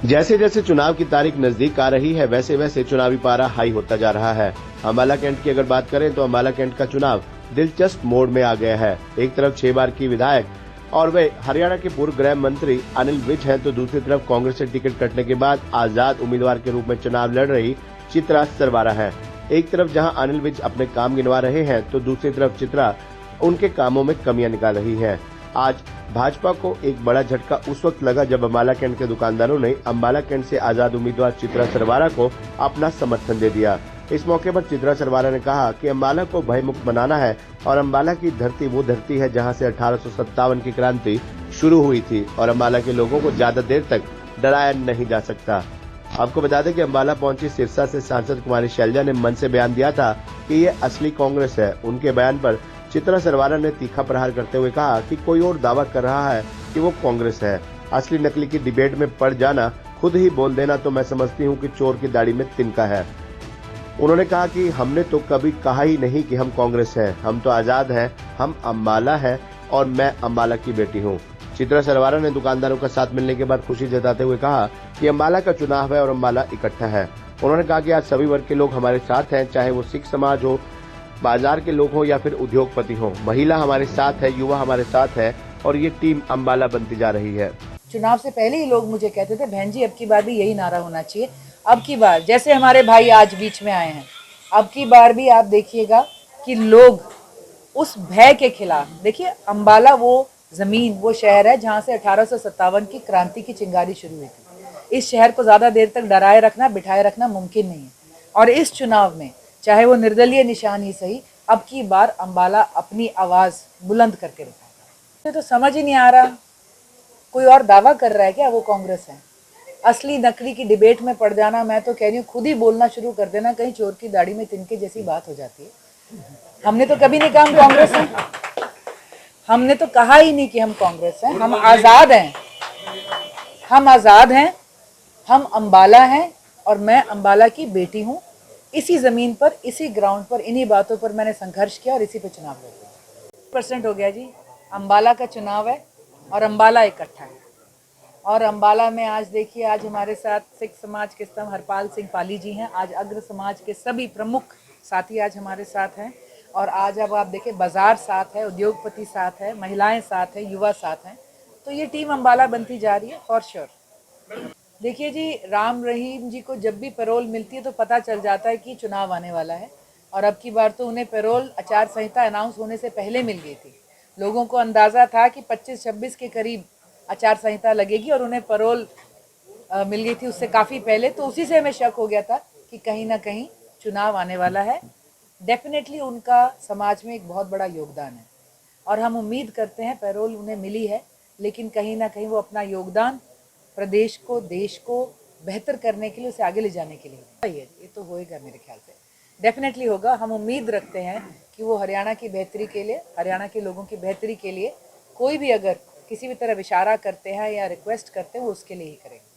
जैसे जैसे चुनाव की तारीख नजदीक आ रही है वैसे वैसे चुनावी पारा हाई होता जा रहा है। अंबाला कैंट की अगर बात करें तो अंबाला कैंट का चुनाव दिलचस्प मोड़ में आ गया है। एक तरफ 6 बार की विधायक और वे हरियाणा के पूर्व गृह मंत्री अनिल विज हैं, तो दूसरी तरफ कांग्रेस से टिकट कटने के बाद आजाद उम्मीदवार के रूप में चुनाव लड़ रही चित्रा सरवारा है। एक तरफ जहां अनिल विज अपने काम गिनवा रहे हैं तो दूसरी तरफ चित्रा उनके कामों में कमियां निकाल रही है। आज भाजपा को एक बड़ा झटका उस वक्त लगा जब अंबाला कैंट के दुकानदारों ने अंबाला कैंट से आजाद उम्मीदवार चित्रा सरवारा को अपना समर्थन दे दिया। इस मौके पर चित्रा सरवारा ने कहा कि अंबाला को भयमुक्त बनाना है और अंबाला की धरती वो धरती है जहां से 1857 की क्रांति शुरू हुई थी और अंबाला के लोगों को ज्यादा देर तक डराया नहीं जा सकता। आपको बता दें कि अंबाला पहुंची सिरसा से सांसद कुमारी शैलजा ने मन से बयान दिया था कि ये असली कांग्रेस है। उनके बयान पर चित्रा सरवारा ने तीखा प्रहार करते हुए कहा कि कोई और दावा कर रहा है कि वो कांग्रेस है। असली नकली की डिबेट में पड़ जाना, खुद ही बोल देना तो मैं समझती हूँ कि चोर की दाढ़ी में तिनका है। उन्होंने कहा कि हमने तो कभी कहा ही नहीं कि हम कांग्रेस हैं, हम तो आजाद हैं, हम अंबाला है और मैं अंबाला की बेटी हूँ। चित्रा सरवारा ने दुकानदारों का साथ मिलने के बाद खुशी जताते हुए कहा कि अंबाला का चुनाव है और अंबाला इकट्ठा है। उन्होंने कहा कि आज सभी वर्ग के लोग हमारे साथ हैं, चाहे वो सिख समाज हो, बाजार के लोग हो या फिर उद्योगपति हो। महिला हमारे साथ है, युवा हमारे साथ है और ये टीम अंबाला बनती जा रही है। चुनाव से पहले ही लोग मुझे कहते थे बहन जी अब की बार भी यही नारा होना चाहिए। अब की बार जैसे हमारे भाई आज बीच में आए हैं, अब की बार भी आप देखिएगा कि लोग उस भय के खिलाफ, देखिए अंबाला वो जमीन, वो शहर है जहाँ से 1857 की क्रांति की चिंगारी शुरू हुई थी। इस शहर को ज्यादा देर तक डराए रखना, बिठाए रखना मुमकिन नहीं है और इस चुनाव में चाहे वो निर्दलीय निशान ही सही, अब की बार अंबाला अपनी आवाज बुलंद करके दिखाएगा। मुझे तो समझ ही नहीं आ रहा कोई और दावा कर रहा है क्या वो कांग्रेस है। असली नकली की डिबेट में पड़ जाना, मैं तो कह रही हूँ खुद ही बोलना शुरू कर देना, कहीं चोर की दाढ़ी में तिनके जैसी बात हो जाती है। हमने तो कभी नहीं कहा हम कांग्रेस हैं, हमने तो कहा ही नहीं कि हम कांग्रेस हैं। हम आजाद हैं, हम आजाद हैं, हम अंबाला हैं और मैं अंबाला की बेटी हूँ। इसी जमीन पर, इसी ग्राउंड पर, इन्हीं बातों पर मैंने संघर्ष किया और इसी पे चुनाव लड़ा। % हो गया जी, अंबाला का चुनाव है और अंबाला इकट्ठा है। और अंबाला में आज देखिए, आज हमारे साथ सिख समाज के स्तंभ हरपाल सिंह पाली जी हैं। आज अग्र समाज के सभी प्रमुख साथी आज हमारे साथ हैं और आज अब आप देखिए बाजार साथ है, उद्योगपति साथ है, महिलाएं साथ है, युवा साथ हैं। तो ये टीम अंबाला बनती जा रही है फॉर श्योर। देखिए जी, राम रहीम जी को जब भी पैरोल मिलती है तो पता चल जाता है कि चुनाव आने वाला है और अब की बार तो उन्हें पैरोल आचार संहिता अनाउंस होने से पहले मिल गई थी। लोगों को अंदाजा था कि 25-26 के करीब आचार संहिता लगेगी और उन्हें पैरोल मिल गई थी उससे काफ़ी पहले। तो उसी से हमें शक हो गया था कि कहीं ना कहीं चुनाव आने वाला है। डेफिनेटली उनका समाज में एक बहुत बड़ा योगदान है और हम उम्मीद करते हैं पैरोल उन्हें मिली है, लेकिन कहीं ना कहीं वो अपना योगदान प्रदेश को, देश को बेहतर करने के लिए, उसे आगे ले जाने के लिए ये तो होएगा, मेरे ख्याल से डेफिनेटली होगा। हम उम्मीद रखते हैं कि वो हरियाणा की बेहतरी के लिए, हरियाणा के लोगों की बेहतरी के लिए कोई भी अगर किसी भी तरह इशारा करते हैं या रिक्वेस्ट करते हैं वो उसके लिए ही करेंगे।